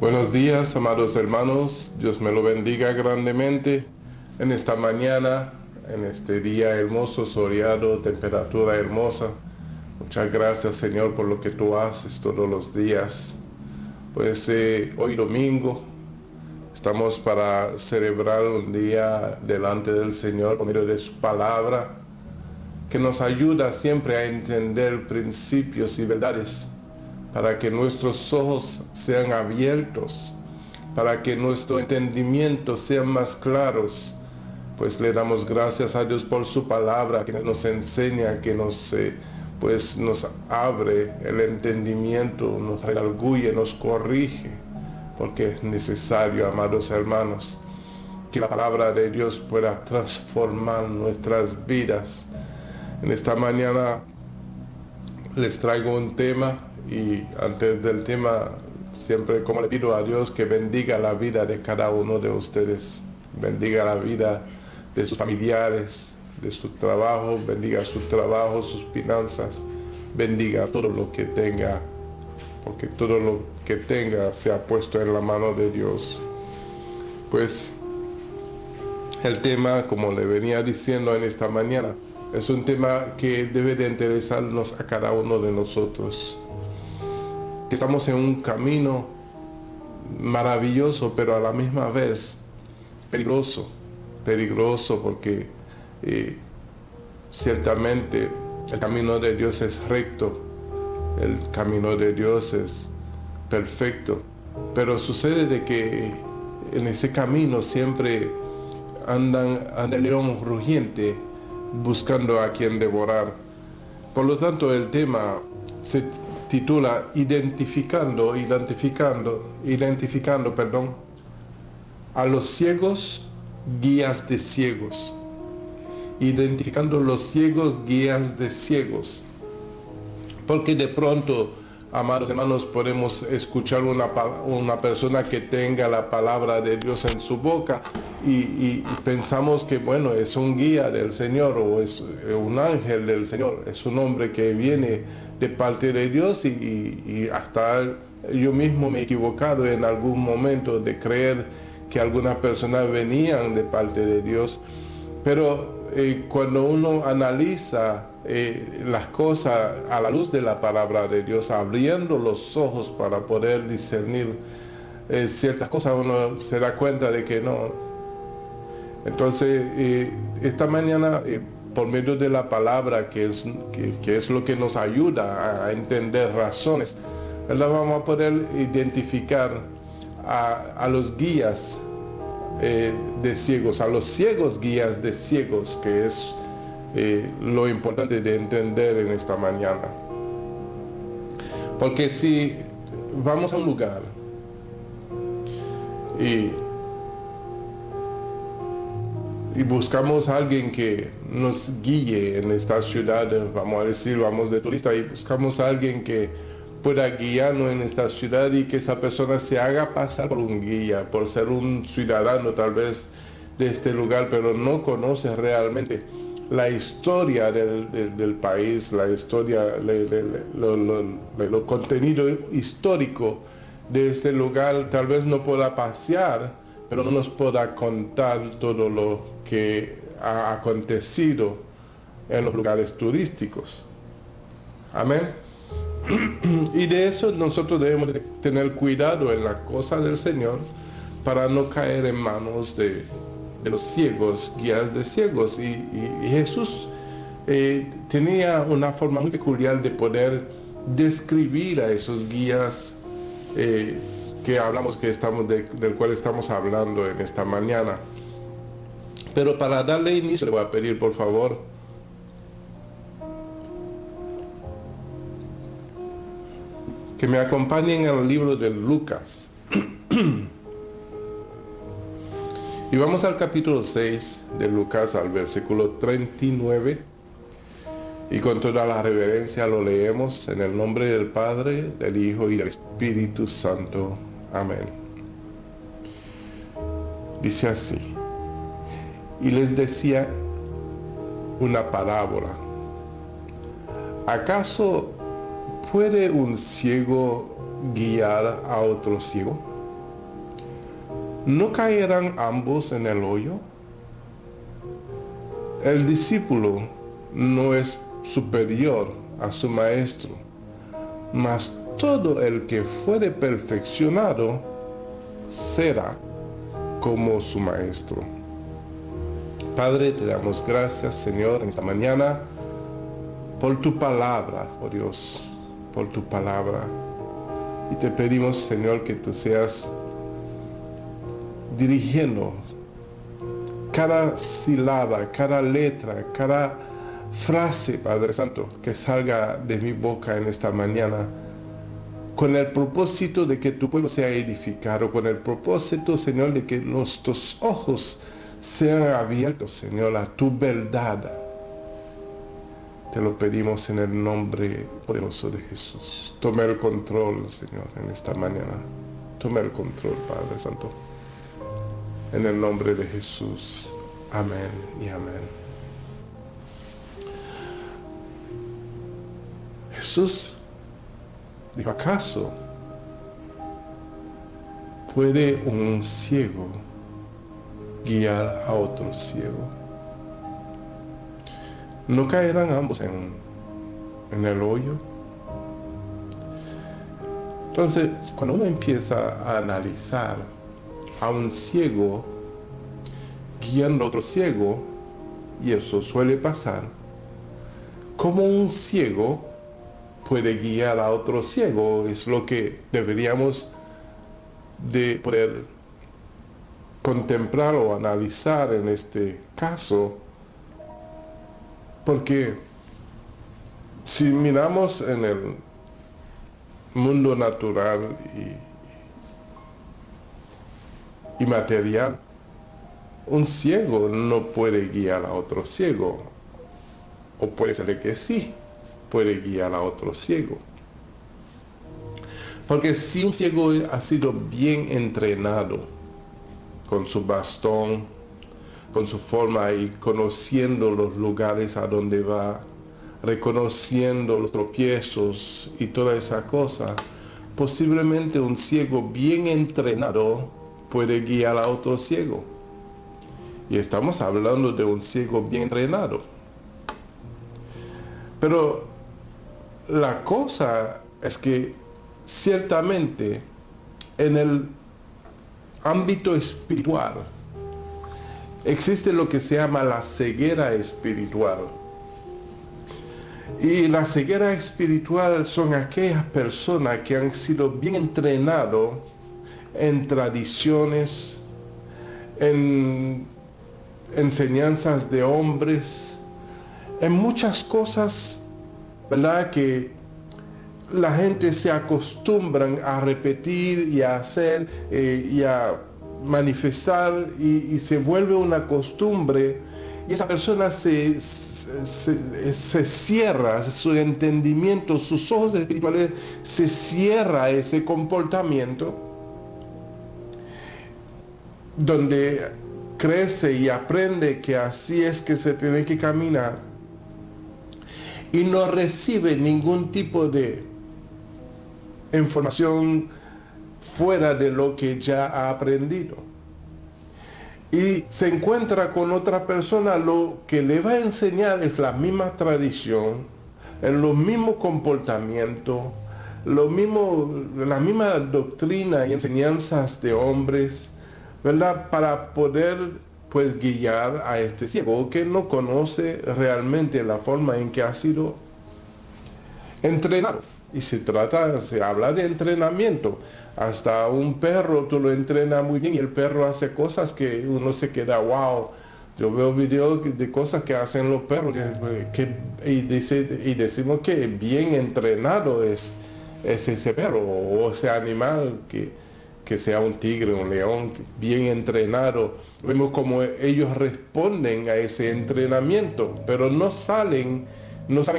Buenos días, amados hermanos. Dios me lo bendiga grandemente en esta mañana, en este día hermoso, soleado, temperatura hermosa. Muchas gracias, Señor, por lo que tú haces todos los días. Pues hoy domingo estamos para celebrar un día delante del Señor por medio de su palabra, que nos ayuda siempre a entender principios y verdades, para que nuestros ojos sean abiertos, para que nuestro entendimiento sean más claros. Pues le damos gracias a Dios por su palabra, que nos enseña, que nos abre el entendimiento, nos redarguye, nos corrige, porque es necesario, amados hermanos, que la palabra de Dios pueda transformar nuestras vidas. En esta mañana les traigo un tema, y antes del tema, siempre como le pido a Dios que bendiga la vida de cada uno de ustedes, bendiga la vida de sus familiares, de su trabajo, bendiga su trabajo, sus finanzas, bendiga todo lo que tenga, porque todo lo que tenga se ha puesto en la mano de Dios. Pues el tema, como le venía diciendo en esta mañana, es un tema que debe de interesarnos a cada uno de nosotros. Estamos en un camino maravilloso, pero a la misma vez peligroso porque ciertamente el camino de Dios es recto, el camino de Dios es perfecto, pero sucede de que en ese camino siempre anda el león rugiente buscando a quien devorar. Por lo tanto, el tema se titula identificando a los ciegos, guías de ciegos. Identificando los ciegos, guías de ciegos. Porque de pronto, amados hermanos, podemos escuchar una persona que tenga la palabra de Dios en su boca y pensamos que, bueno, es un guía del Señor o es un ángel del Señor, es un hombre que viene de parte de Dios y hasta yo mismo me he equivocado en algún momento de creer que algunas personas venían de parte de Dios. Pero cuando uno analiza las cosas a la luz de la palabra de Dios, abriendo los ojos para poder discernir ciertas cosas, uno se da cuenta de que no. Entonces, esta mañana, por medio de la palabra, que es lo que nos ayuda a entender razones, ¿verdad? Vamos a poder identificar a los guías de ciegos, a los ciegos guías de ciegos, que es lo importante de entender en esta mañana. Porque si vamos a un lugar y buscamos a alguien que nos guíe en esta ciudad, vamos a decir, vamos de turista y buscamos a alguien que pueda guiarnos en esta ciudad y que esa persona se haga pasar por un guía, por ser un ciudadano tal vez de este lugar, pero no conoce realmente la historia del país, la historia, lo contenido histórico de este lugar. Tal vez no pueda pasear, pero no nos pueda contar todo lo que ha acontecido en los lugares turísticos. Amén. Y de eso nosotros debemos de tener cuidado en la cosa del Señor para no caer en manos de los ciegos, guías de ciegos. Y Jesús tenía una forma muy peculiar de poder describir a esos guías que hablamos, del cual estamos hablando en esta mañana. Pero para darle inicio, le voy a pedir, por favor, que me acompañen en el libro de Lucas. Y vamos al capítulo 6 de Lucas, al versículo 39. Y con toda la reverencia lo leemos en el nombre del Padre, del Hijo y del Espíritu Santo. Amén. Dice así: y les decía una parábola. ¿Acaso puede un ciego guiar a otro ciego? ¿no caerán ambos en el hoyo? El discípulo no es superior a su maestro, mas todo el que fuere perfeccionado será como su maestro. Padre, te damos gracias, Señor, en esta mañana por tu palabra, oh Dios, por tu palabra. Y te pedimos, Señor, que tú seas dirigiendo cada sílaba, cada letra, cada frase, Padre Santo, que salga de mi boca en esta mañana, con el propósito de que tu pueblo sea edificado, con el propósito, Señor, de que nuestros ojos sean abiertos, Señor, a tu verdad. Te lo pedimos en el nombre poderoso de Jesús. Toma el control, Señor, en esta mañana. Toma el control, Padre Santo. En el nombre de Jesús. Amén y amén. Jesús dijo, ¿acaso puede un ciego guiar a otro ciego? ¿No caerán ambos en el hoyo? Entonces, cuando uno empieza a analizar a un ciego guiando a otro ciego, y eso suele pasar, ¿cómo un ciego puede guiar a otro ciego? Es lo que deberíamos de poder contemplar o analizar en este caso, porque si miramos en el mundo natural y material, un ciego no puede guiar a otro ciego, o puede ser que sí puede guiar a otro ciego. Porque si un ciego ha sido bien entrenado con su bastón, con su forma y conociendo los lugares a donde va, reconociendo los tropiezos y toda esa cosa, posiblemente un ciego bien entrenado puede guiar a otro ciego. Y estamos hablando de un ciego bien entrenado. Pero la cosa es que ciertamente en el ámbito espiritual existe lo que se llama la ceguera espiritual. Y la ceguera espiritual son aquellas personas que han sido bien entrenados en tradiciones, en enseñanzas de hombres, en muchas cosas, ¿verdad?, que la gente se acostumbran a repetir y a hacer y a manifestar y se vuelve una costumbre, y esa persona se cierra, su entendimiento, sus ojos espirituales se cierra a ese comportamiento, donde crece y aprende que así es que se tiene que caminar y no recibe ningún tipo de información fuera de lo que ya ha aprendido. Y se encuentra con otra persona, lo que le va a enseñar es la misma tradición, los mismos comportamientos, la misma doctrina y enseñanzas de hombres, ¿verdad?, para poder pues guiar a este ciego que no conoce realmente la forma en que ha sido entrenado. Y se habla de entrenamiento. Hasta un perro tú lo entrenas muy bien y el perro hace cosas que uno se queda, wow. Yo veo videos de cosas que hacen los perros y decimos que bien entrenado es ese perro o ese animal que sea un tigre, un león, bien entrenado. Vemos como ellos responden a ese entrenamiento, pero no saben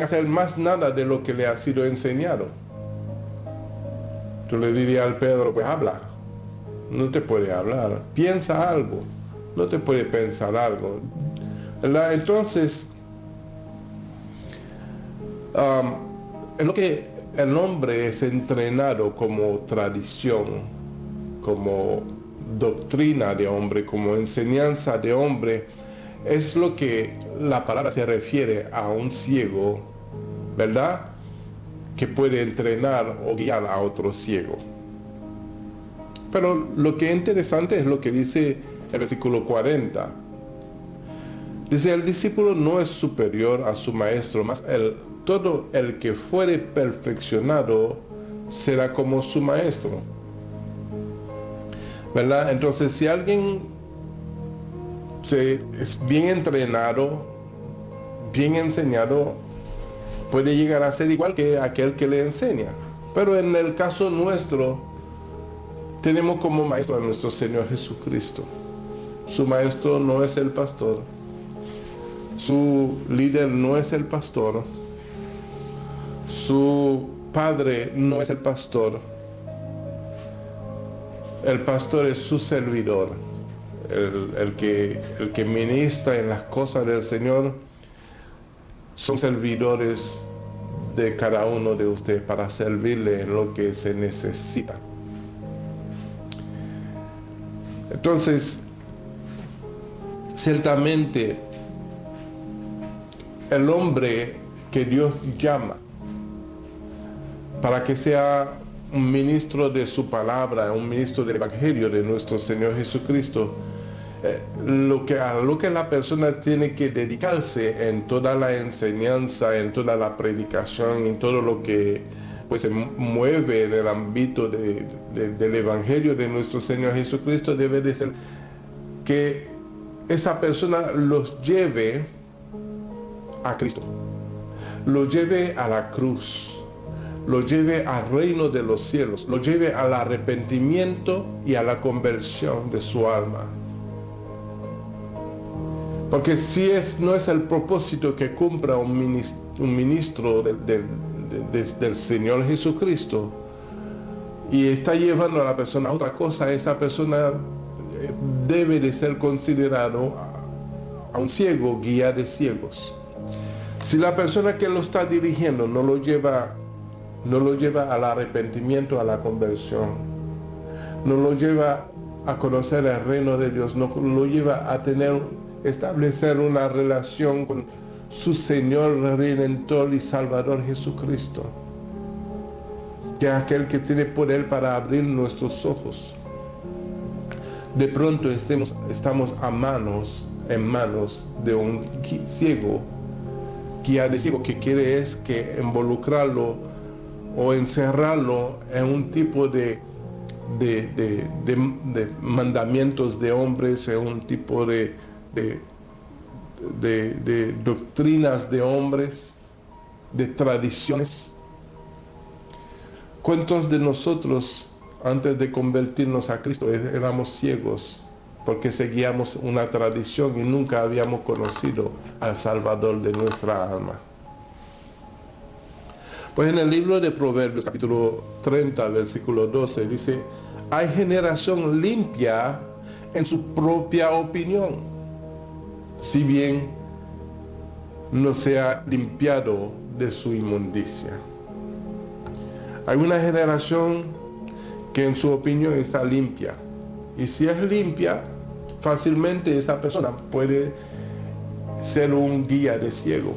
hacer más nada de lo que le ha sido enseñado. Tú le dirías al perro, pues habla. No te puede hablar. Piensa algo. No te puede pensar algo. ¿Verdad? Entonces, en lo que el hombre es entrenado como tradición, como doctrina de hombre, como enseñanza de hombre, es lo que la palabra se refiere a un ciego, ¿verdad? Que puede entrenar o guiar a otro ciego. Pero lo que es interesante es lo que dice el versículo 40. Dice, el discípulo no es superior a su maestro, mas todo el que fuere perfeccionado será como su maestro. ¿Verdad? Entonces, si alguien es bien entrenado, bien enseñado, puede llegar a ser igual que aquel que le enseña. Pero en el caso nuestro, tenemos como maestro a nuestro Señor Jesucristo. Su maestro no es el pastor. Su líder no es el pastor. Su padre no es el pastor. El pastor es su servidor. El que ministra en las cosas del Señor son servidores de cada uno de ustedes para servirle en lo que se necesita. Entonces, ciertamente, el hombre que Dios llama para que sea un ministro de su palabra, un ministro del Evangelio de nuestro Señor Jesucristo, a lo que la persona tiene que dedicarse en toda la enseñanza, en toda la predicación, en todo lo que pues se mueve en el ámbito del Evangelio de nuestro Señor Jesucristo, debe de ser que esa persona los lleve a Cristo, lo lleve a la cruz, lo lleve al reino de los cielos, lo lleve al arrepentimiento y a la conversión de su alma. Porque si no es el propósito que cumpla un ministro del Señor Jesucristo y está llevando a la persona a otra cosa, esa persona debe de ser considerado a un ciego, guía de ciegos. Si la persona que lo está dirigiendo no lo lleva al arrepentimiento, a la conversión, no lo lleva a conocer el reino de Dios, no lo lleva a establecer una relación con su Señor Redentor y Salvador Jesucristo, que es aquel que tiene poder para abrir nuestros ojos, de pronto estamos en manos de un ciego, guía de ciego, que quiere es que involucrarlo o encerrarlo en un tipo de mandamientos de hombres, en un tipo de doctrinas de hombres, de tradiciones. ¿Cuántos de nosotros antes de convertirnos a Cristo éramos ciegos porque seguíamos una tradición y nunca habíamos conocido al Salvador de nuestra alma? Pues en el libro de Proverbios, capítulo 30, versículo 12, dice, hay generación limpia en su propia opinión, si bien no se ha limpiado de su inmundicia. Hay una generación que en su opinión está limpia, y si es limpia, fácilmente esa persona puede ser un guía de ciego.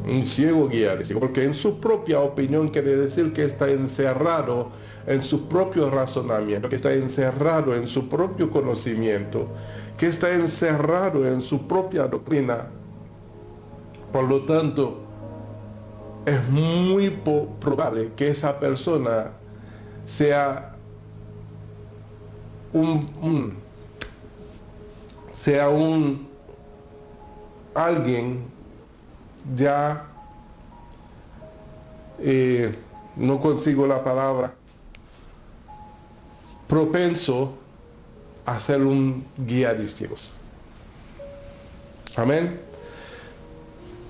Un ciego guía de ciego, porque en su propia opinión quiere decir que está encerrado en su propio razonamiento, que está encerrado en su propio conocimiento, que está encerrado en su propia doctrina. Por lo tanto, es muy probable que esa persona sea alguien ya, no consigo la palabra, propenso a ser un guía de ciegos. Amén.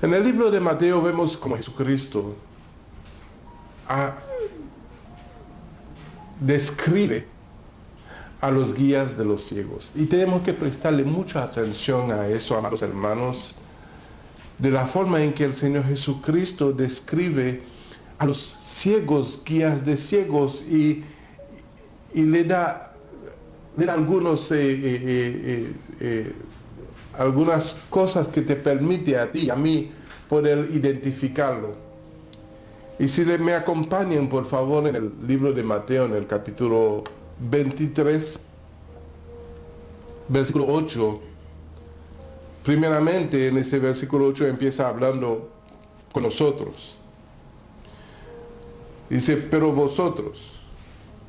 En el libro de Mateo vemos como Jesucristo describe a los guías de los ciegos. Y tenemos que prestarle mucha atención a eso, amados hermanos, de la forma en que el Señor Jesucristo describe a los ciegos, guías de ciegos, y le da leer algunas cosas que te permite a ti y a mí poder identificarlo. Y si me acompañan, por favor, en el libro de Mateo, en el capítulo 23, versículo 8. Primeramente, en ese versículo 8 empieza hablando con nosotros. Dice, pero vosotros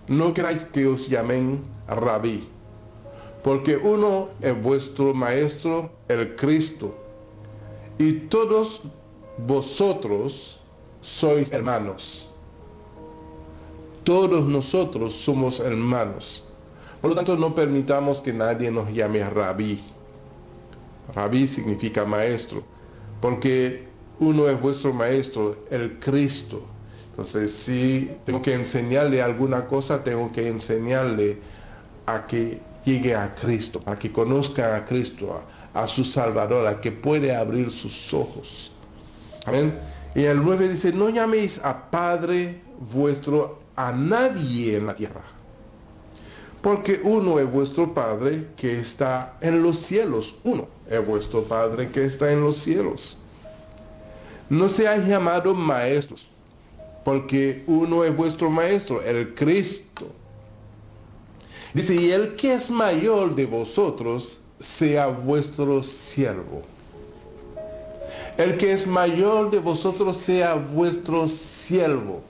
no queráis que os llamen rabí, porque uno es vuestro maestro, el Cristo, y todos vosotros sois hermanos. Todos nosotros somos hermanos. Por lo tanto, no permitamos que nadie nos llame rabí. Rabí significa maestro, porque uno es vuestro maestro, el Cristo. Entonces, si tengo que enseñarle alguna cosa, tengo que enseñarle a que llegue a Cristo, a que conozca a Cristo, a su Salvador, a que puede abrir sus ojos. Amén. Y el 9 dice, no llaméis a Padre vuestro a nadie en la tierra, porque uno es vuestro Padre que está en los cielos. Uno es vuestro Padre que está en los cielos. No seáis llamados maestros, porque uno es vuestro maestro, el Cristo. Dice, y el que es mayor de vosotros sea vuestro siervo. El que es mayor de vosotros sea vuestro siervo.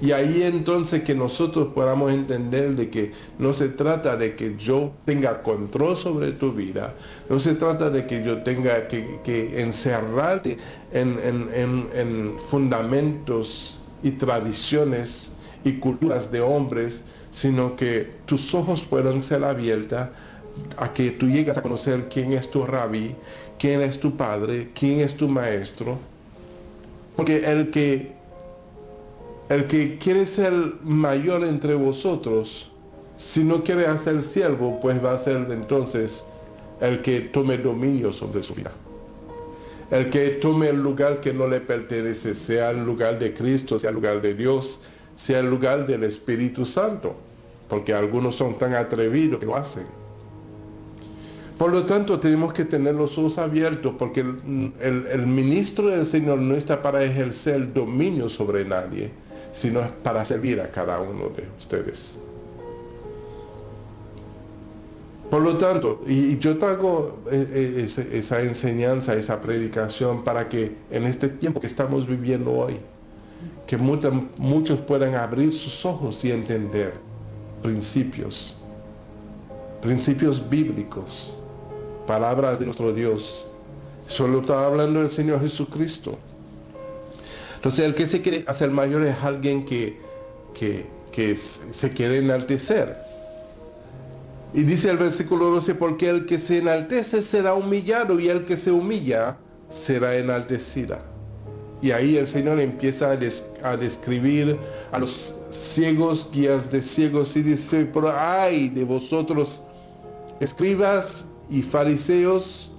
Y ahí entonces que nosotros podamos entender de que no se trata de que yo tenga control sobre tu vida, no se trata de que yo tenga que encerrarte en fundamentos y tradiciones y culturas de hombres, sino que tus ojos puedan ser abiertos a que tú llegas a conocer quién es tu rabí, quién es tu padre, quién es tu maestro. Porque el que quiere ser mayor entre vosotros, si no quiere hacer siervo, pues va a ser entonces el que tome dominio sobre su vida. El que tome el lugar que no le pertenece, sea el lugar de Cristo, sea el lugar de Dios, sea el lugar del Espíritu Santo. Porque algunos son tan atrevidos que lo hacen. Por lo tanto, tenemos que tener los ojos abiertos, porque el ministro del Señor no está para ejercer dominio sobre nadie, sino para servir a cada uno de ustedes. Por lo tanto, y yo traigo esa enseñanza, esa predicación para que en este tiempo que estamos viviendo hoy, que muchos puedan abrir sus ojos y entender principios bíblicos, palabras de nuestro Dios. Solo está hablando el Señor Jesucristo. Entonces, el que se quiere hacer mayor es alguien que se quiere enaltecer. Y dice el versículo 12, porque el que se enaltece será humillado, y el que se humilla será enaltecida. Y ahí el Señor empieza a describir a los ciegos, guías de ciegos, y dice, pero ay de vosotros, escribas y fariseos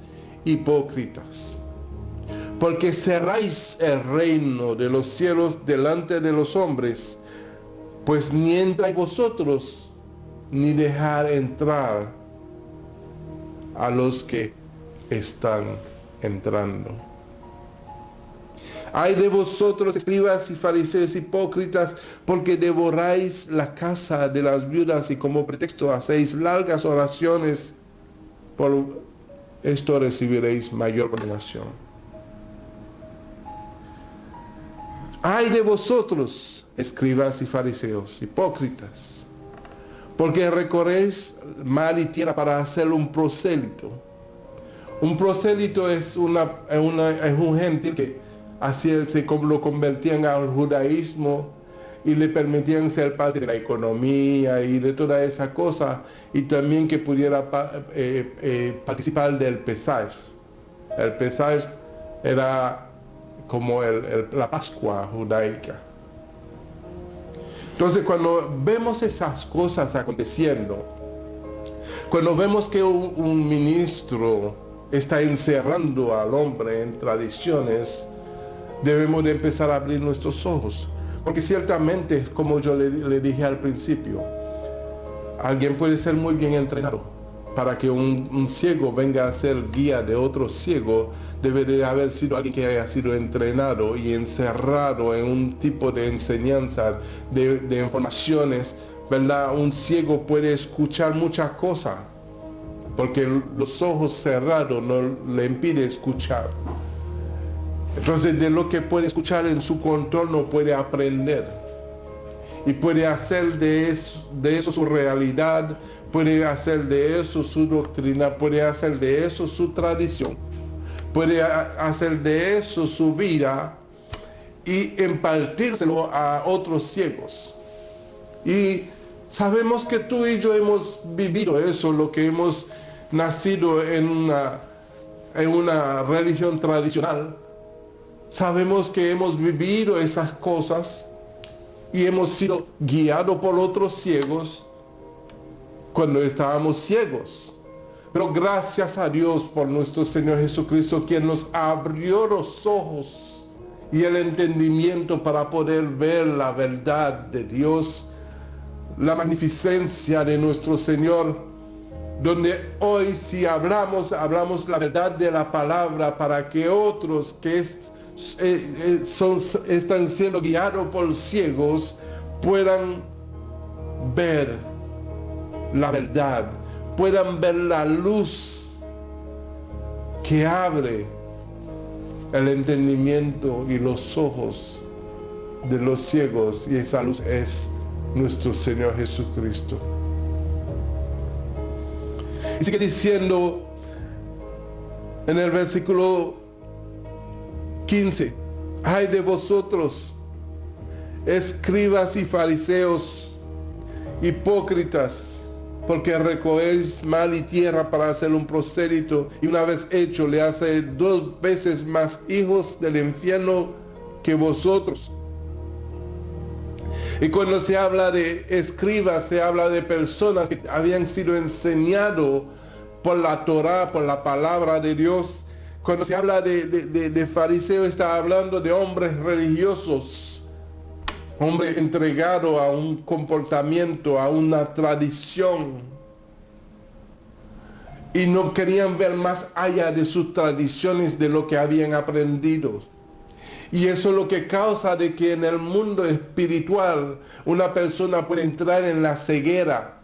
hipócritas, porque cerráis el reino de los cielos delante de los hombres, pues ni entráis vosotros, ni dejar entrar a los que están entrando. Ay de vosotros, escribas y fariseos hipócritas, porque devoráis la casa de las viudas y como pretexto hacéis largas oraciones. Por esto recibiréis mayor condenación. Ay de vosotros, escribas y fariseos hipócritas, porque recorréis mar y tierra para hacer un prosélito. Un prosélito es un gentil que así lo convertían al judaísmo y le permitían ser parte de la economía y de toda esa cosa, y también que pudiera participar del Pesaj. El Pesaj era como la Pascua judaica. Entonces, cuando vemos esas cosas aconteciendo, cuando vemos que un ministro está encerrando al hombre en tradiciones, debemos de empezar a abrir nuestros ojos. Porque ciertamente, como yo le dije al principio, Alguien puede ser muy bien entrenado. Para que un ciego venga a ser guía de otro ciego, debe de haber sido alguien que haya sido entrenado y encerrado en un tipo de enseñanza, de informaciones, ¿verdad? Un ciego puede escuchar muchas cosas, porque los ojos cerrados no le impide escuchar. Entonces, de lo que puede escuchar en su contorno puede aprender. Y puede hacer de eso su realidad, puede hacer de eso su doctrina, puede hacer de eso su tradición, puede hacer de eso su vida y impartírselo a otros ciegos. Y sabemos que tú y yo hemos vivido eso, lo que hemos nacido en una religión tradicional. Sabemos que hemos vivido esas cosas y hemos sido guiados por otros ciegos cuando estábamos ciegos. Pero gracias a Dios por nuestro Señor Jesucristo, quien nos abrió los ojos y el entendimiento para poder ver la verdad de Dios, la magnificencia de nuestro Señor, donde hoy si hablamos la verdad de la palabra para que otros que están siendo guiados por ciegos puedan ver la verdad, puedan ver la luz que abre el entendimiento y los ojos de los ciegos, y esa luz es nuestro Señor Jesucristo. Y sigue diciendo en el versículo 15, ay de vosotros, escribas y fariseos, hipócritas, porque recogéis mal y tierra para hacer un prosélito, y una vez hecho le hace 2 veces más hijos del infierno que vosotros. Y cuando se habla de escribas, se habla de personas que habían sido enseñados por la Torá, por la palabra de Dios. Cuando se habla de fariseo, está hablando de hombres religiosos, hombre entregado a un comportamiento, a una tradición. Y no querían ver más allá de sus tradiciones, de lo que habían aprendido. Y eso es lo que causa de que en el mundo espiritual una persona puede entrar en la ceguera.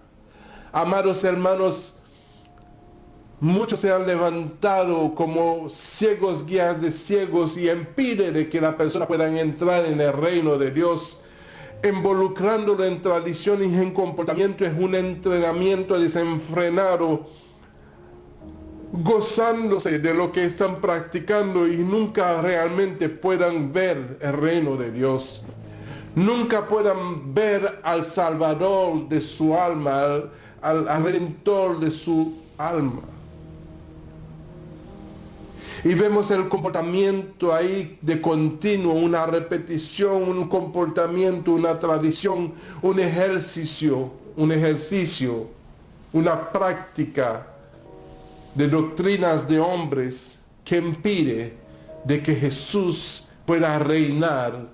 Amados hermanos, muchos se han levantado como ciegos, guías de ciegos, y impide de que la persona pueda entrar en el reino de Dios. Involucrándolo en tradiciones y en comportamiento es un entrenamiento desenfrenado, gozándose de lo que están practicando y nunca realmente puedan ver el reino de Dios. Nunca puedan ver al Salvador de su alma, al Redentor de su alma. Y vemos el comportamiento ahí de continuo, una repetición, un comportamiento, una tradición, un ejercicio, una práctica de doctrinas de hombres que impide de que Jesús pueda reinar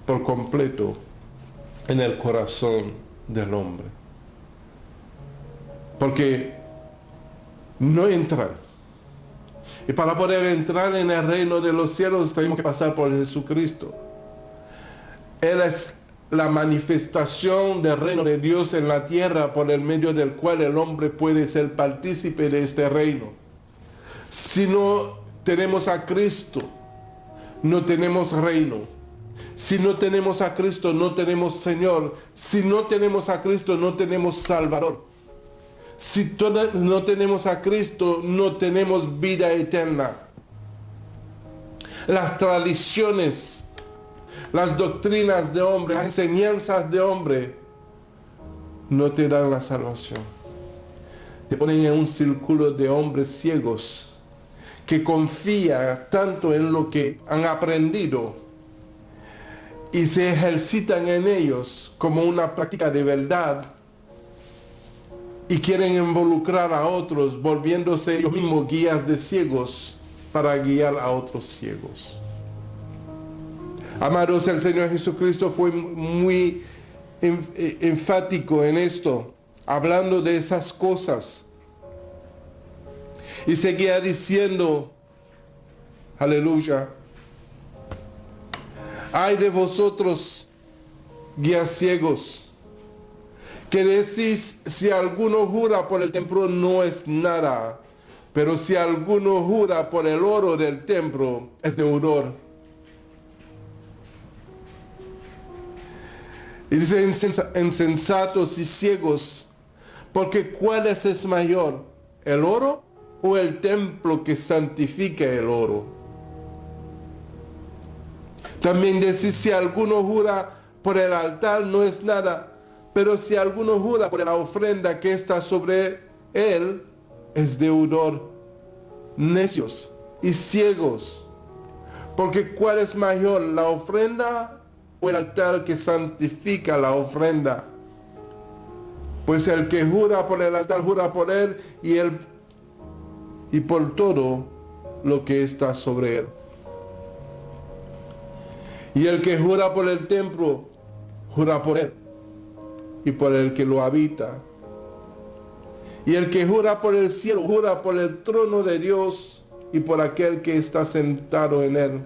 por completo en el corazón del hombre. Porque no entran. Y para poder entrar en el reino de los cielos tenemos que pasar por Jesucristo. Él es la manifestación del reino de Dios en la tierra, por el medio del cual el hombre puede ser partícipe de este reino. Si no tenemos a Cristo, no tenemos reino. Si no tenemos a Cristo, no tenemos Señor. Si no tenemos a Cristo, no tenemos Salvador. Si no tenemos a Cristo, no tenemos vida eterna. Las tradiciones, las doctrinas de hombre, las enseñanzas de hombre no te dan la salvación. Te ponen en un círculo de hombres ciegos que confían tanto en lo que han aprendido y se ejercitan en ellos como una práctica de verdad, y quieren involucrar a otros, volviéndose ellos mismos guías de ciegos para guiar a otros ciegos. Amados, el Señor Jesucristo fue muy enfático en esto, hablando de esas cosas. Y seguía diciendo, aleluya, ay de vosotros, guías ciegos, que decís, si alguno jura por el templo no es nada, pero si alguno jura por el oro del templo es deudor. Y dice, insensatos y ciegos, porque ¿cuál es mayor, el oro o el templo que santifica el oro? También decís, si alguno jura por el altar no es nada, pero si alguno jura por la ofrenda que está sobre él, es deudor. Necios y ciegos, porque ¿cuál es mayor, la ofrenda o el altar que santifica la ofrenda? Pues el que jura por el altar jura por él y por todo lo que está sobre él. Y el que jura por el templo jura por él y por el que lo habita. Y el que jura por el cielo, jura por el trono de Dios y por aquel que está sentado en él.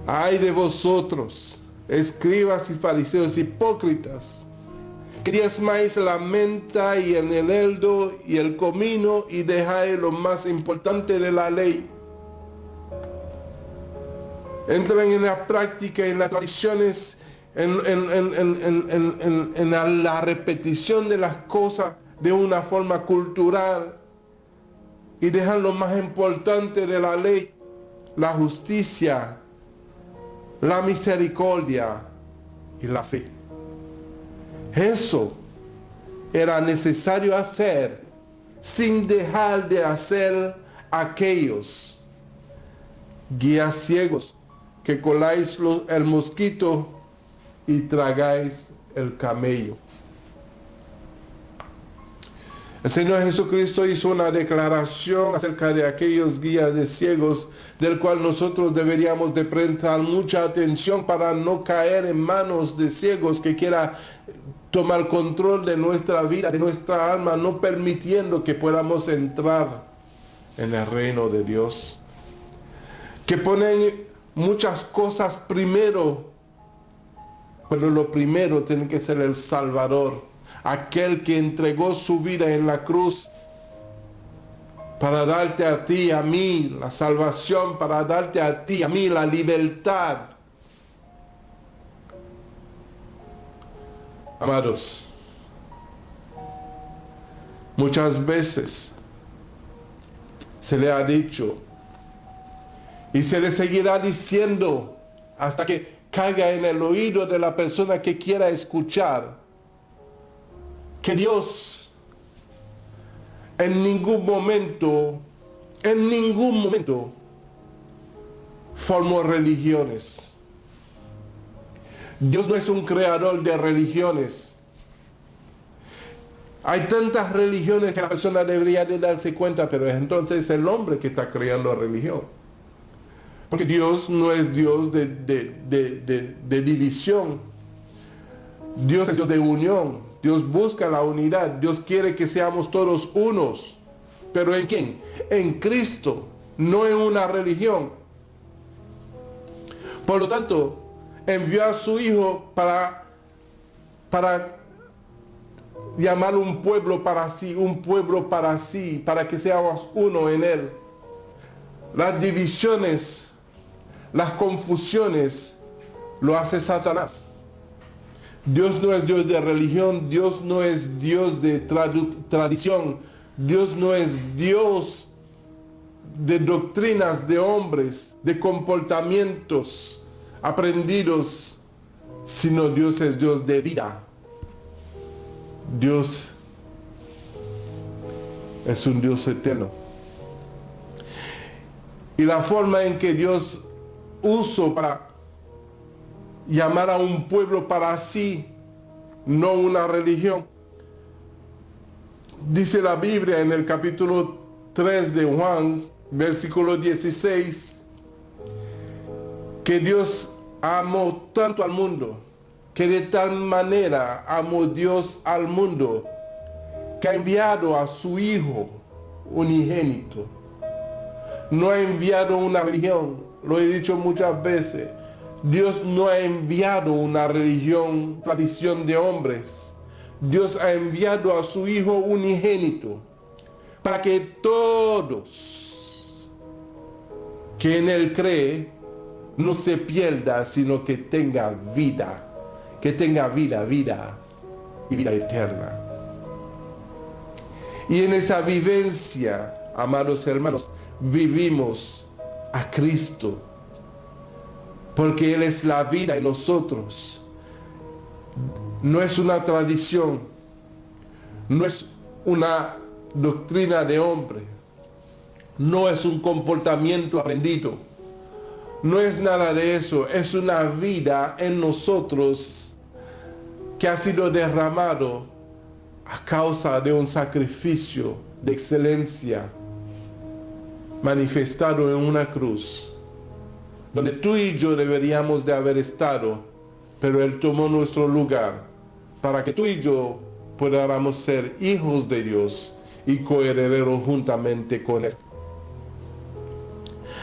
Ay de vosotros, escribas y fariseos hipócritas, que diezmáis la menta y el eneldo y el comino y dejáis lo más importante de la ley. Entran en la práctica, en las tradiciones, en la repetición de las cosas de una forma cultural y dejan lo más importante de la ley, la justicia, la misericordia y la fe. Eso era necesario hacer sin dejar de hacer aquellos guías ciegos que coláis el mosquito y tragáis el camello. El Señor Jesucristo hizo una declaración acerca de aquellos guías de ciegos, del cual nosotros deberíamos de prestar mucha atención para no caer en manos de ciegos que quieran tomar control de nuestra vida, de nuestra alma, no permitiendo que podamos entrar en el reino de Dios. Que ponen muchas cosas primero, pero lo primero tiene que ser el Salvador. Aquel que entregó su vida en la cruz para darte a ti, a mí, la salvación, para darte a ti, a mí, la libertad. Amados, muchas veces se le ha dicho y se le seguirá diciendo hasta que caiga en el oído de la persona que quiera escuchar, que Dios en ningún momento formó religiones. Dios no es un creador de religiones. Hay tantas religiones que la persona debería de darse cuenta, pero entonces es el hombre que está creando religión. Porque Dios no es Dios de división. Dios es Dios de unión. Dios busca la unidad. Dios quiere que seamos todos unos. ¿Pero en quién? En Cristo, no en una religión. Por lo tanto, envió a su Hijo para llamar un pueblo para sí, para que seamos uno en Él. Las divisiones, las confusiones, lo hace Satanás. Dios no es Dios de religión, Dios no es Dios de tradición, Dios no es Dios de doctrinas de hombres, de comportamientos aprendidos, sino Dios es Dios de vida. Dios es un Dios eterno. Y la forma en que Dios usó para llamar a un pueblo para sí, no una religión. Dice la Biblia en el capítulo 3 de Juan, versículo 16, que Dios amó tanto al mundo que de tal manera amó Dios al mundo, que ha enviado a su Hijo unigénito. No ha enviado una religión, lo he dicho muchas veces. Dios no ha enviado una religión, tradición de hombres. Dios ha enviado a su Hijo unigénito para que todos que en Él creen no se pierda, sino que tenga vida. Que tenga vida y vida eterna. Y en esa vivencia, amados hermanos, vivimos a Cristo, porque Él es la vida en nosotros. No es una tradición, no es una doctrina de hombre, no es un comportamiento aprendido, no es nada de eso, es una vida en nosotros que ha sido derramado a causa de un sacrificio de excelencia manifestado en una cruz, donde tú y yo deberíamos de haber estado, pero Él tomó nuestro lugar para que tú y yo podamos ser hijos de Dios y coherederos juntamente con Él.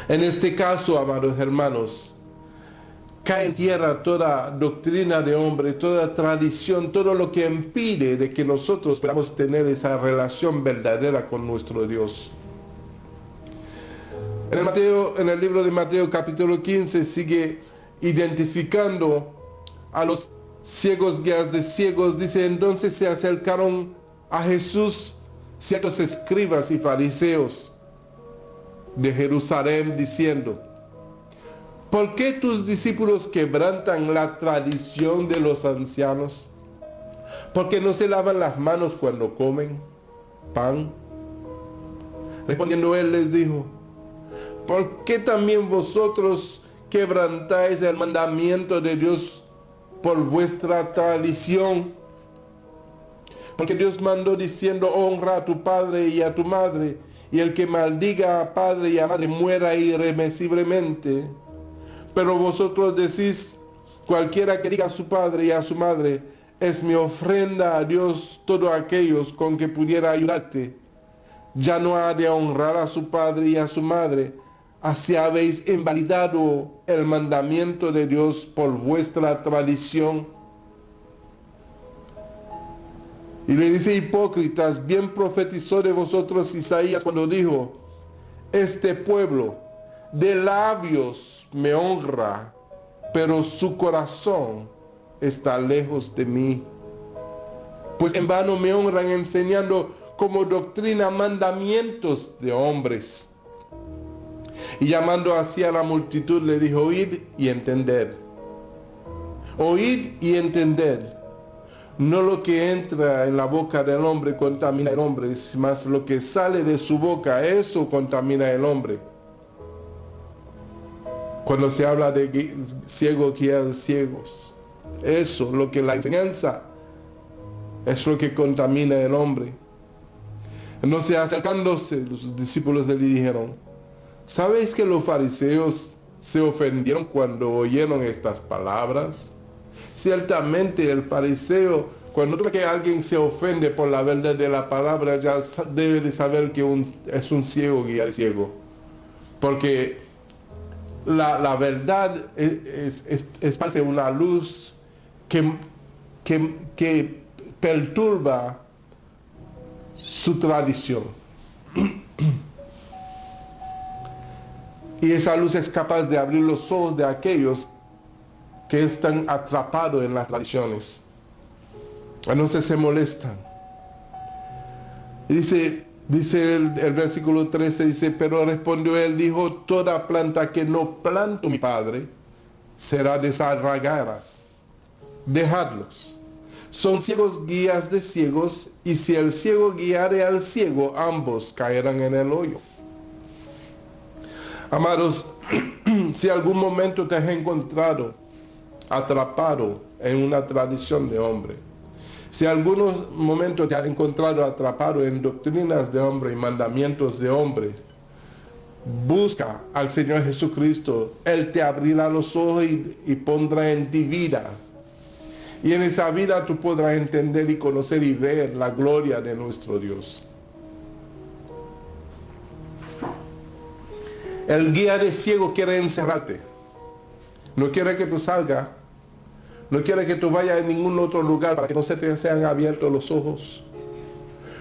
En este caso, amados hermanos, cae en tierra toda doctrina de hombre, toda tradición, todo lo que impide de que nosotros podamos tener esa relación verdadera con nuestro Dios. En el libro de Mateo capítulo 15 sigue identificando a los ciegos, guías de ciegos. Dice, entonces se acercaron a Jesús ciertos escribas y fariseos de Jerusalén diciendo, ¿por qué tus discípulos quebrantan la tradición de los ancianos? ¿Porque no se lavan las manos cuando comen pan? Respondiendo él les dijo, ¿por qué también vosotros quebrantáis el mandamiento de Dios por vuestra tradición? Porque Dios mandó diciendo, honra a tu padre y a tu madre, y el que maldiga a padre y a madre muera irremisiblemente. Pero vosotros decís, cualquiera que diga a su padre y a su madre, es mi ofrenda a Dios, todos aquellos con que pudiera ayudarte, ya no ha de honrar a su padre y a su madre. Así habéis invalidado el mandamiento de Dios por vuestra tradición. Y le dice, hipócritas, bien profetizó de vosotros Isaías cuando dijo, este pueblo de labios me honra, pero su corazón está lejos de mí. Pues en vano me honran enseñando como doctrina mandamientos de hombres. Y llamando así a la multitud le dijo, oíd y entended. Oíd y entended. No lo que entra en la boca del hombre contamina al hombre, mas lo que sale de su boca, eso contamina al hombre. Cuando se habla de ciegos, guías ciegos, eso, lo que la enseñanza, es lo que contamina al hombre. Entonces acercándose, los discípulos le dijeron, ¿sabéis que los fariseos se ofendieron cuando oyeron estas palabras? Ciertamente el fariseo, cuando ve que alguien se ofende por la verdad de la palabra, ya debe de saber que es un ciego guía de ciego. Porque la verdad es parece una luz que perturba su tradición. Y esa luz es capaz de abrir los ojos de aquellos que están atrapados en las tradiciones. Entonces se molestan. Dice el versículo 13, dice, pero respondió él, dijo, toda planta que no plantó mi Padre será desarraigada. Dejadlos. Son ciegos guías de ciegos, y si el ciego guiare al ciego, ambos caerán en el hoyo. Amados, si algún momento te has encontrado atrapado en una tradición de hombre, si algunos momentos te has encontrado atrapado en doctrinas de hombre y mandamientos de hombre, busca al Señor Jesucristo. Él te abrirá los ojos y pondrá en ti vida. Y en esa vida tú podrás entender y conocer y ver la gloria de nuestro Dios. El guía de ciego quiere encerrarte. No quiere que tú salgas. No quiere que tú vayas a ningún otro lugar para que no se te sean abiertos los ojos.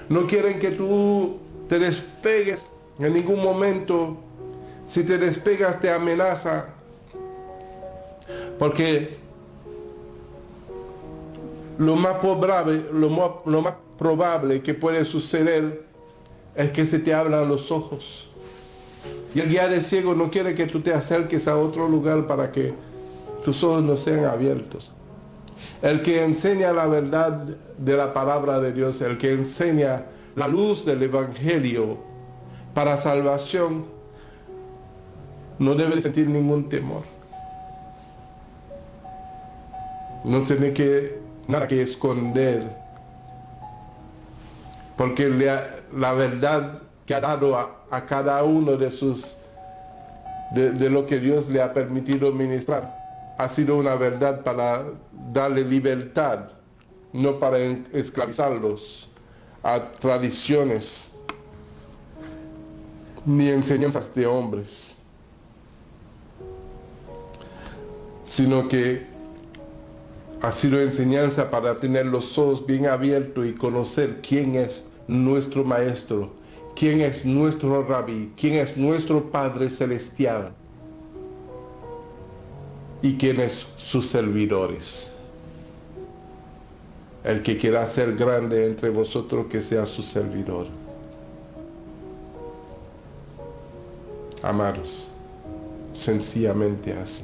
No quieren que tú te despegues en ningún momento. Si te despegas te amenaza. Porque lo más probable que puede suceder es que se te abran los ojos. Y el guía de ciego no quiere que tú te acerques a otro lugar para que tus ojos no sean abiertos. El que enseña la verdad de la palabra de Dios, el que enseña la luz del Evangelio para salvación, no debe sentir ningún temor. No tiene nada que esconder, porque la verdad que ha dado a cada uno de lo que Dios le ha permitido ministrar ha sido una verdad para darle libertad, no para esclavizarlos a tradiciones ni enseñanzas de hombres, sino que ha sido enseñanza para tener los ojos bien abiertos y conocer quién es nuestro Maestro, quién es nuestro Rabí, quién es nuestro Padre Celestial y quiénes sus servidores. El que quiera ser grande entre vosotros, que sea su servidor. Amados, sencillamente así.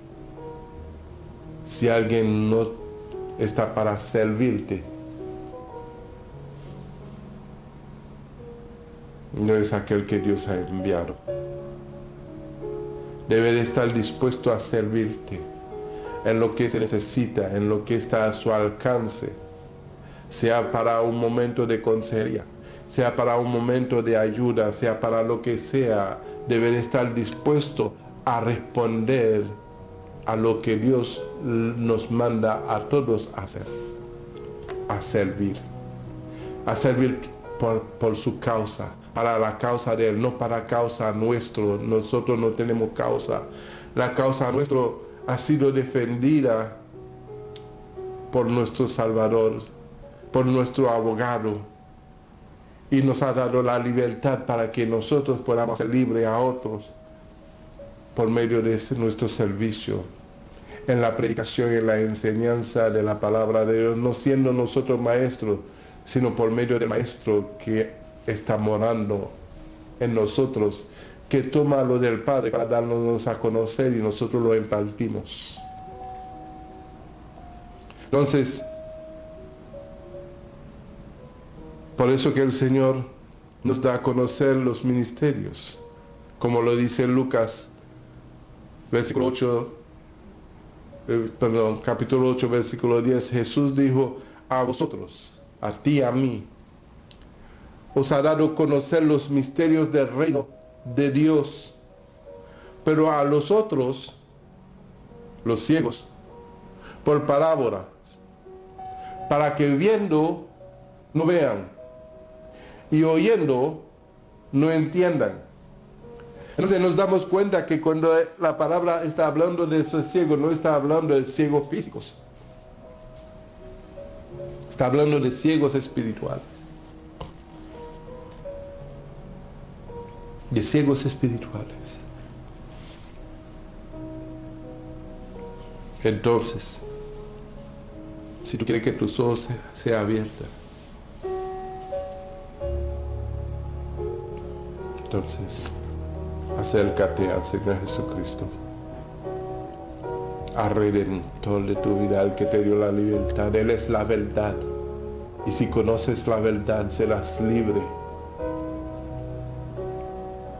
Si alguien no está para servirte, no es aquel que Dios ha enviado. Debe de estar dispuesto a servirte en lo que se necesita, en lo que está a su alcance, sea para un momento de consejería, sea para un momento de ayuda, sea para lo que sea. Debe de estar dispuesto a responder a lo que Dios nos manda a todos hacer, a servir por su causa, para la causa de Él, no para causa nuestra. Nosotros no tenemos causa. La causa nuestra ha sido defendida por nuestro Salvador, por nuestro abogado, y nos ha dado la libertad para que nosotros podamos ser libres a otros por medio de nuestro servicio en la predicación y en la enseñanza de la palabra de Dios, no siendo nosotros maestros, sino por medio del Maestro que está morando en nosotros, que toma lo del Padre para darnos a conocer y nosotros lo impartimos. Entonces, por eso que el Señor nos da a conocer los ministerios, como lo dice Lucas, capítulo 8, versículo 10. Jesús dijo a vosotros, a ti, a mí, os ha dado a conocer los misterios del reino de Dios, pero a los otros, los ciegos, por parábolas, para que viendo no vean y oyendo no entiendan. Entonces nos damos cuenta que cuando la palabra está hablando de esos ciegos, no está hablando de ciegos físicos, está hablando de ciegos espirituales. De ciegos espirituales. Entonces, si tú quieres que tus ojos sean abiertos, entonces acércate al Señor Jesucristo, al Redentor de tu vida, al que te dio la libertad. Él es la verdad, y si conoces la verdad serás libre.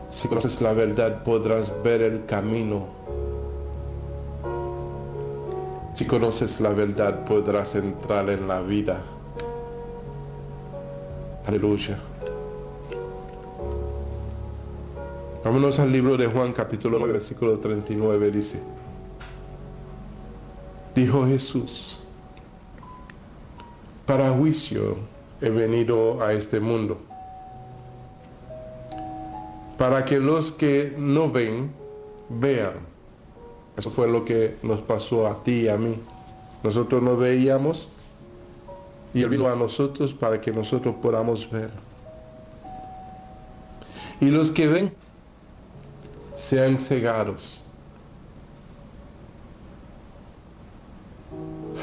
Si conoces la verdad podrás ver el camino. Si conoces la verdad podrás entrar en la vida. Aleluya. Vámonos al libro de Juan, capítulo 9, versículo 39, dice: dijo Jesús: Para juicio he venido a este mundo, para que los que no ven, vean. Eso fue lo que nos pasó a ti y a mí. Nosotros no veíamos y Él vino a nosotros para que nosotros podamos ver. Y los que ven sean cegados.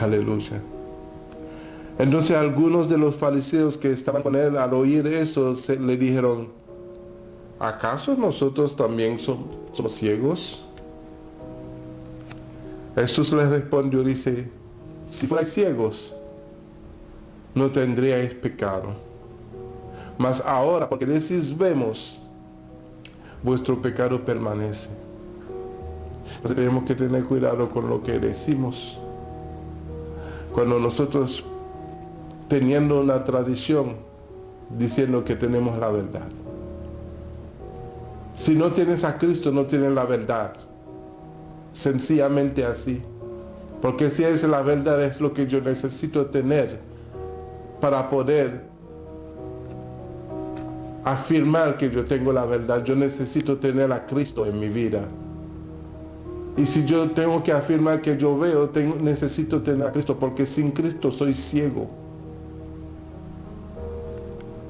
Aleluya. Entonces algunos de los fariseos que estaban con él al oír eso le dijeron: ¿acaso nosotros también somos ciegos? Jesús les respondió, dice: si fuerais ciegos, no tendríais pecado. Mas ahora, porque decís vemos, vuestro pecado permanece. Entonces tenemos que tener cuidado con lo que decimos. Cuando nosotros, teniendo una tradición, diciendo que tenemos la verdad. Si no tienes a Cristo, no tienes la verdad. Sencillamente así. Porque si es la verdad, es lo que yo necesito tener para poder afirmar que yo tengo la verdad. Yo necesito tener a Cristo en mi vida. Y si yo tengo que afirmar que yo veo, necesito tener a Cristo, porque sin Cristo soy ciego.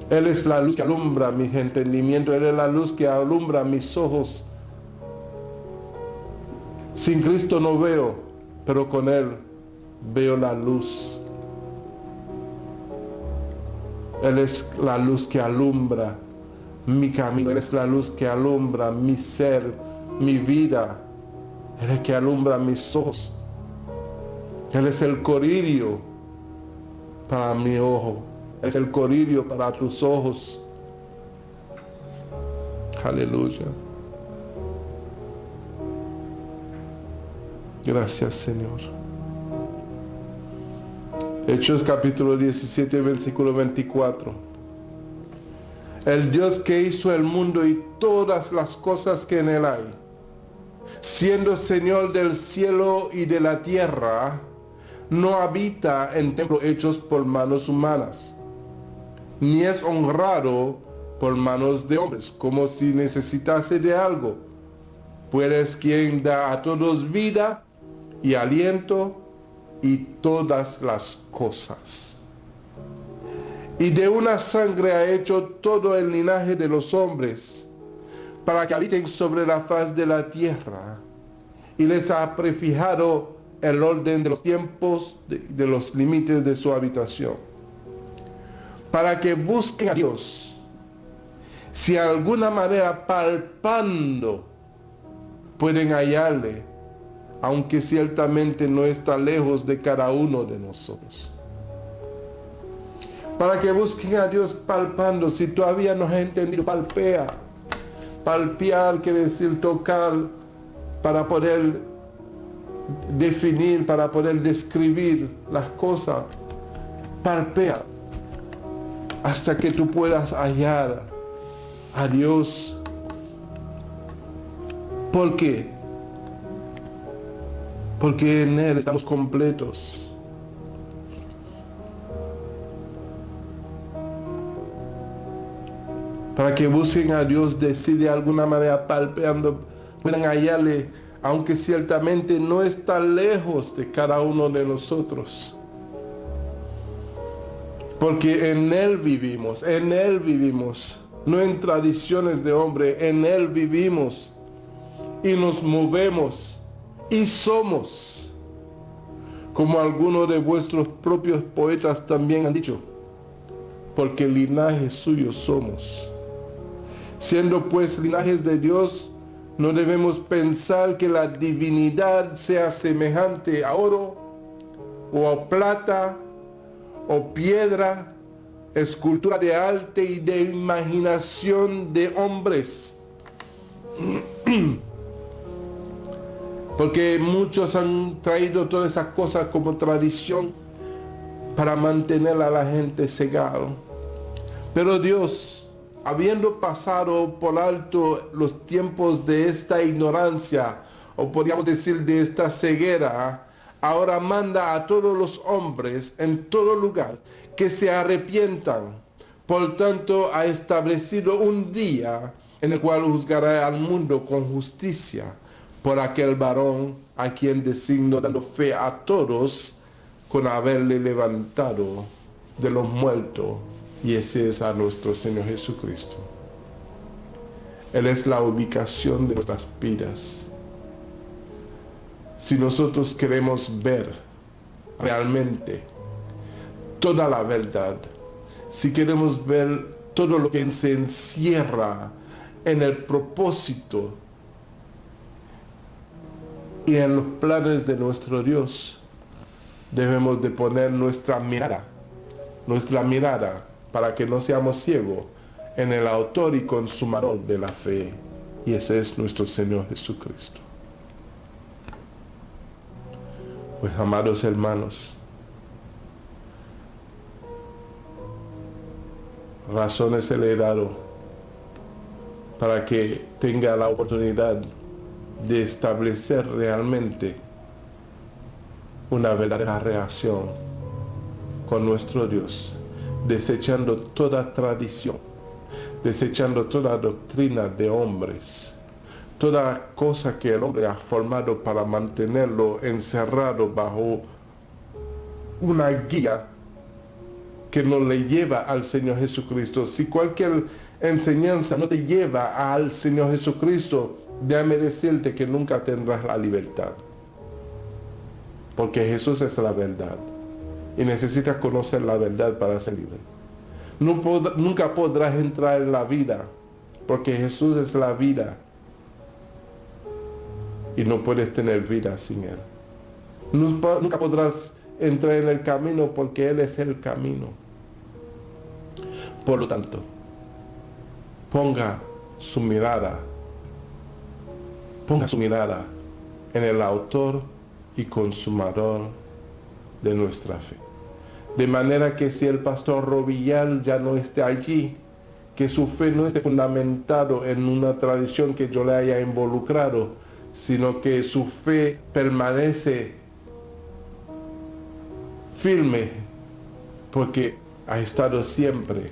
Él es la luz que alumbra mi entendimiento, Él es la luz que alumbra mis ojos. Sin Cristo no veo, pero con Él veo la luz. Él es la luz que alumbra mi camino, Él es la luz que alumbra mi ser, mi vida. Él es el que alumbra mis ojos. Él es el colirio para mi ojo. Él es el colirio para tus ojos. Aleluya. Gracias, Señor. Hechos capítulo 17, versículo 24. El Dios que hizo el mundo y todas las cosas que en él hay, siendo Señor del cielo y de la tierra, no habita en templos hechos por manos humanas, ni es honrado por manos de hombres, como si necesitase de algo, pues es quien da a todos vida y aliento y todas las cosas. Y de una sangre ha hecho todo el linaje de los hombres, para que habiten sobre la faz de la tierra, y les ha prefijado el orden de los tiempos, de los límites de su habitación, para que busquen a Dios, si de alguna manera palpando pueden hallarle, aunque ciertamente no está lejos de cada uno de nosotros. Para que busquen a Dios palpando. Si todavía no has entendido, palpea. Palpear quiere decir tocar, para poder definir, para poder describir las cosas. Palpea hasta que tú puedas hallar a Dios. ¿Por qué? Porque en Él estamos completos. Para que busquen a Dios, de alguna manera palpeando, puedan hallarle, aunque ciertamente no está lejos de cada uno de nosotros. Porque en Él vivimos, no en tradiciones de hombre, en Él vivimos y nos movemos y somos, como algunos de vuestros propios poetas también han dicho, porque linaje suyo somos. Siendo pues linajes de Dios, no debemos pensar que la divinidad sea semejante a oro, o a plata, o piedra, escultura de arte y de imaginación de hombres. Porque muchos han traído todas esas cosas como tradición para mantener a la gente cegado. Pero Dios, habiendo pasado por alto los tiempos de esta ignorancia, o podríamos decir de esta ceguera, ahora manda a todos los hombres en todo lugar que se arrepientan. Por tanto, ha establecido un día en el cual juzgará al mundo con justicia por aquel varón a quien designó, dando fe a todos con haberle levantado de los muertos, y ese es a nuestro Señor Jesucristo. Él es la ubicación de nuestras vidas. Si nosotros queremos ver realmente toda la verdad, si queremos ver todo lo que se encierra en el propósito y en los planes de nuestro Dios, debemos de poner nuestra mirada para que no seamos ciegos en el autor y consumador de la fe, y ese es nuestro Señor Jesucristo. Pues, amados hermanos, razones le he dado para que tenga la oportunidad de establecer realmente una verdadera relación con nuestro Dios, desechando toda tradición, desechando toda doctrina de hombres, toda cosa que el hombre ha formado para mantenerlo encerrado bajo una guía que no le lleva al Señor Jesucristo. Si cualquier enseñanza no te lleva al Señor Jesucristo, déjame decirte que nunca tendrás la libertad, porque Jesús es la verdad y necesitas conocer la verdad para ser libre. Nunca podrás entrar en la vida, porque Jesús es la vida y no puedes tener vida sin Él. Nunca podrás entrar en el camino, porque Él es el camino. Por lo tanto, ponga su mirada en el autor y consumador de nuestra fe. De manera que si el pastor Robillard ya no esté allí, que su fe no esté fundamentado en una tradición que yo le haya involucrado, sino que su fe permanece firme, porque ha estado siempre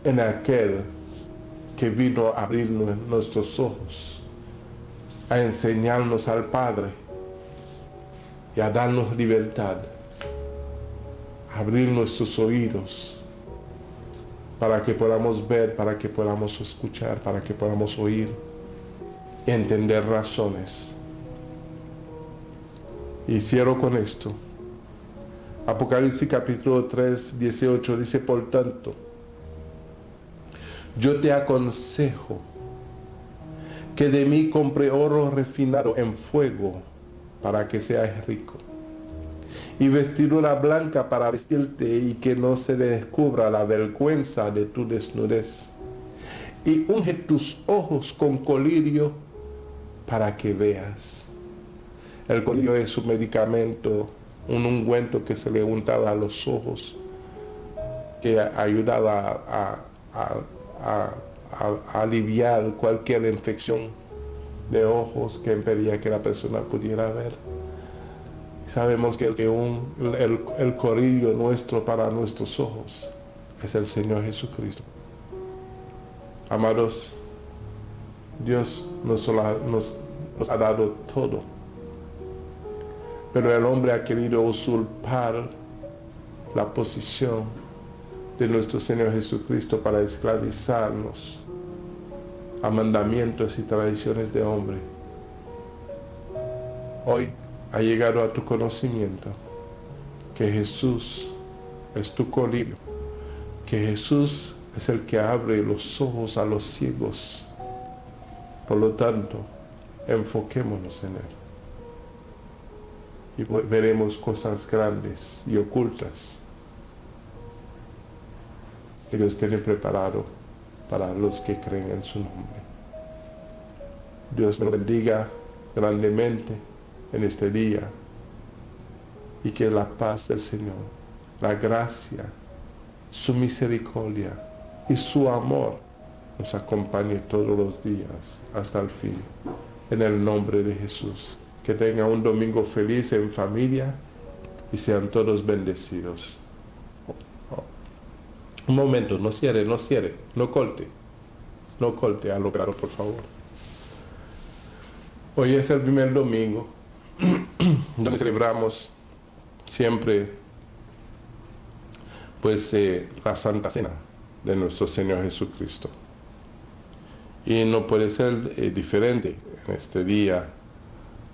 en aquel que vino a abrir nuestros ojos, a enseñarnos al Padre y a darnos libertad, a abrir nuestros oídos para que podamos ver, para que podamos escuchar, para que podamos oír y entender razones. Y cierro con esto. Apocalipsis capítulo 3, 18 dice: por tanto, yo te aconsejo que de mí compre oro refinado en fuego para que seas rico, y vestidura blanca para vestirte y que no se descubra la vergüenza de tu desnudez, y unge tus ojos con colirio para que veas. El colirio es un medicamento, un ungüento que se le untaba a los ojos, que ayudaba a aliviar cualquier infección de ojos que impedía que la persona pudiera ver. Sabemos que el colirio nuestro para nuestros ojos es el Señor Jesucristo. Amados, Dios nos ha dado todo, pero el hombre ha querido usurpar la posición de nuestro Señor Jesucristo para esclavizarnos a mandamientos y tradiciones de hombre. Hoy ha llegado a tu conocimiento que Jesús es tu colirio, que Jesús es el que abre los ojos a los ciegos. Por lo tanto, enfoquémonos en Él y veremos cosas grandes y ocultas que Dios tiene preparado para los que creen en su nombre. Dios nos bendiga grandemente en este día, y que la paz del Señor, la gracia, su misericordia y su amor nos acompañe todos los días hasta el fin. En el nombre de Jesús. Que tengan un domingo feliz en familia y sean todos bendecidos. Un momento, no cierre, no corte a lo claro, por favor. Hoy es el primer domingo donde celebramos siempre pues la Santa Cena de nuestro Señor Jesucristo. Y no puede ser diferente en este día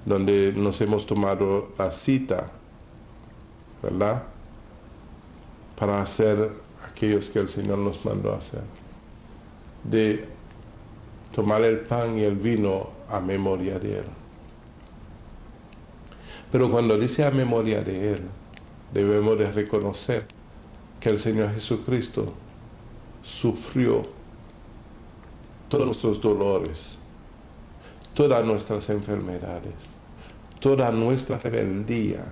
donde nos hemos tomado la cita, ¿verdad? Para hacer aquellos que el Señor nos mandó a hacer. De tomar el pan y el vino a memoria de Él. Pero cuando dice a memoria de Él, debemos de reconocer que el Señor Jesucristo sufrió todos nuestros dolores, todas nuestras enfermedades, toda nuestra rebeldía,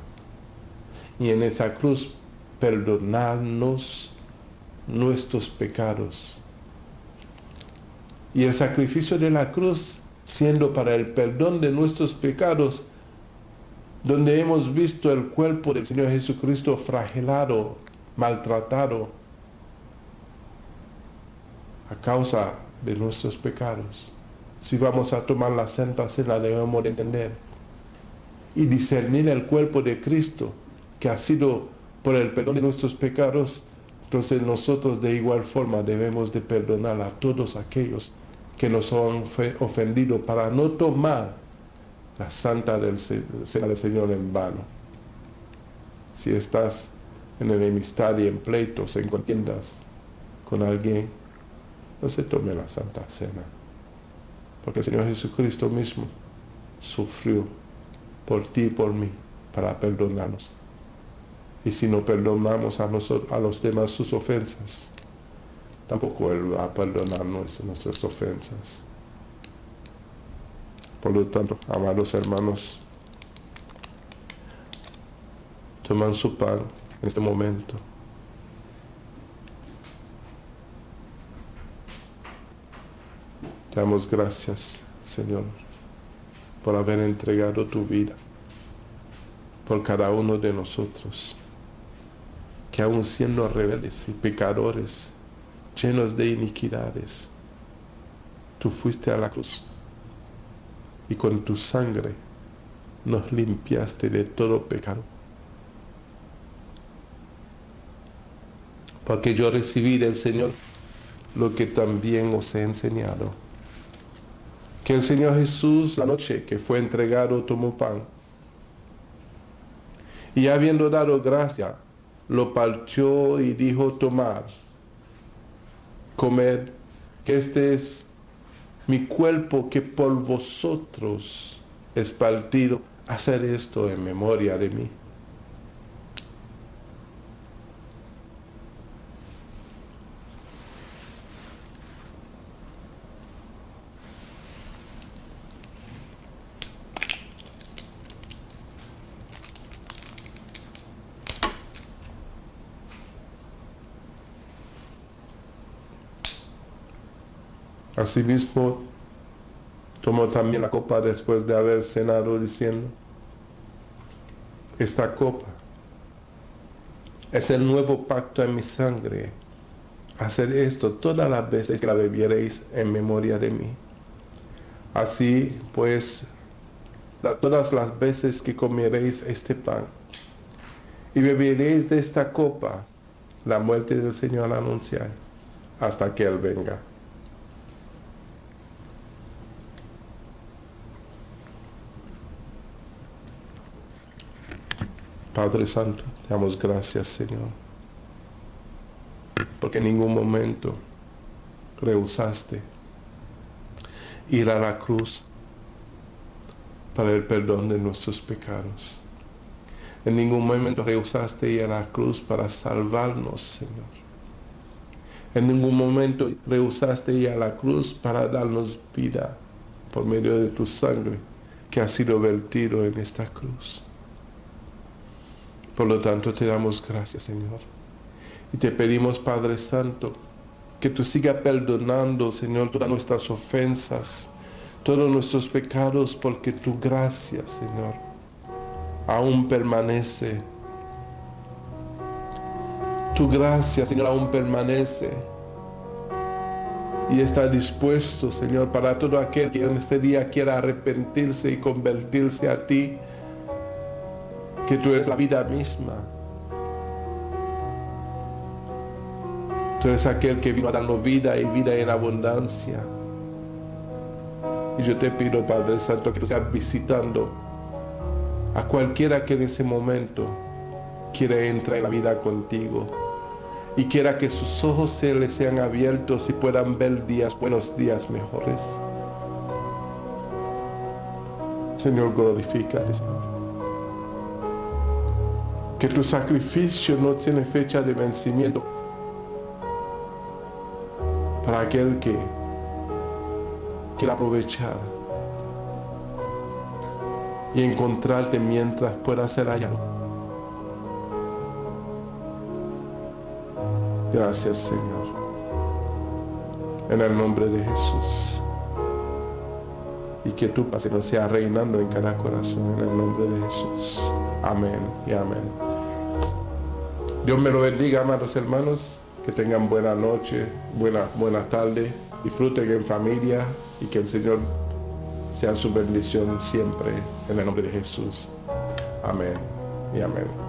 y en esa cruz perdonarnos nuestros pecados. Y el sacrificio de la cruz, siendo para el perdón de nuestros pecados, donde hemos visto el cuerpo del Señor Jesucristo flagellado, maltratado, a causa de nuestros pecados. Si vamos a tomar la Santa Cena, debemos de entender y discernir el cuerpo de Cristo, que ha sido por el perdón de nuestros pecados. Entonces nosotros de igual forma debemos de perdonar a todos aquellos que nos han ofendido, para no tomar la Santa Cena del Señor en vano. Si estás en enemistad y en pleitos, en contiendas con alguien, no se tome la Santa Cena, porque el Señor Jesucristo mismo sufrió por ti y por mí para perdonarnos. Y si no perdonamos a los demás sus ofensas, tampoco Él va a perdonarnos nuestras ofensas. Por lo tanto, amados hermanos, toman su pan en este momento. Te damos gracias, Señor, por haber entregado tu vida por cada uno de nosotros, que aun siendo rebeldes y pecadores, llenos de iniquidades, tú fuiste a la cruz y con tu sangre nos limpiaste de todo pecado. Porque yo recibí del Señor lo que también os he enseñado, que el Señor Jesús, la noche que fue entregado, tomó pan, y habiendo dado gracia, lo partió y dijo: tomad, comed, que este es mi cuerpo que por vosotros es partido. Hacer esto en memoria de mí. Asimismo, tomó también la copa después de haber cenado, diciendo: esta copa es el nuevo pacto en mi sangre. Haced esto todas las veces que la bebiereis en memoria de mí. Así pues, todas las veces que comiereis este pan y beberéis de esta copa, la muerte del Señor anunciáis hasta que Él venga. Padre Santo, te damos gracias, Señor, porque en ningún momento rehusaste ir a la cruz para el perdón de nuestros pecados. En ningún momento rehusaste ir a la cruz para salvarnos, Señor. En ningún momento rehusaste ir a la cruz para darnos vida por medio de tu sangre que ha sido vertido en esta cruz. Por lo tanto, te damos gracias, Señor. Y te pedimos, Padre Santo, que tú sigas perdonando, Señor, todas nuestras ofensas, todos nuestros pecados, porque tu gracia, Señor, aún permanece. Tu gracia, Señor, aún permanece. Y está dispuesto, Señor, para todo aquel que en este día quiera arrepentirse y convertirse a ti, que tú eres la vida misma. Tú eres aquel que vino a darnos vida y vida en abundancia. Y yo te pido, Padre Santo, que tú seas visitando a cualquiera que en ese momento quiera entrar en la vida contigo y quiera que sus ojos se les sean abiertos y puedan ver buenos días mejores. Señor, glorifícate, Señor. Que tu sacrificio no tiene fecha de vencimiento para aquel que quiera aprovechar y encontrarte mientras pueda ser hallado. Gracias, Señor. En el nombre de Jesús. Y que tu paz no sea reinando en cada corazón. En el nombre de Jesús. Amén y amén. Dios me lo bendiga, amados hermanos. Que tengan buena noche, buena tarde. Disfruten en familia y que el Señor sea su bendición siempre. En el nombre de Jesús. Amén y amén.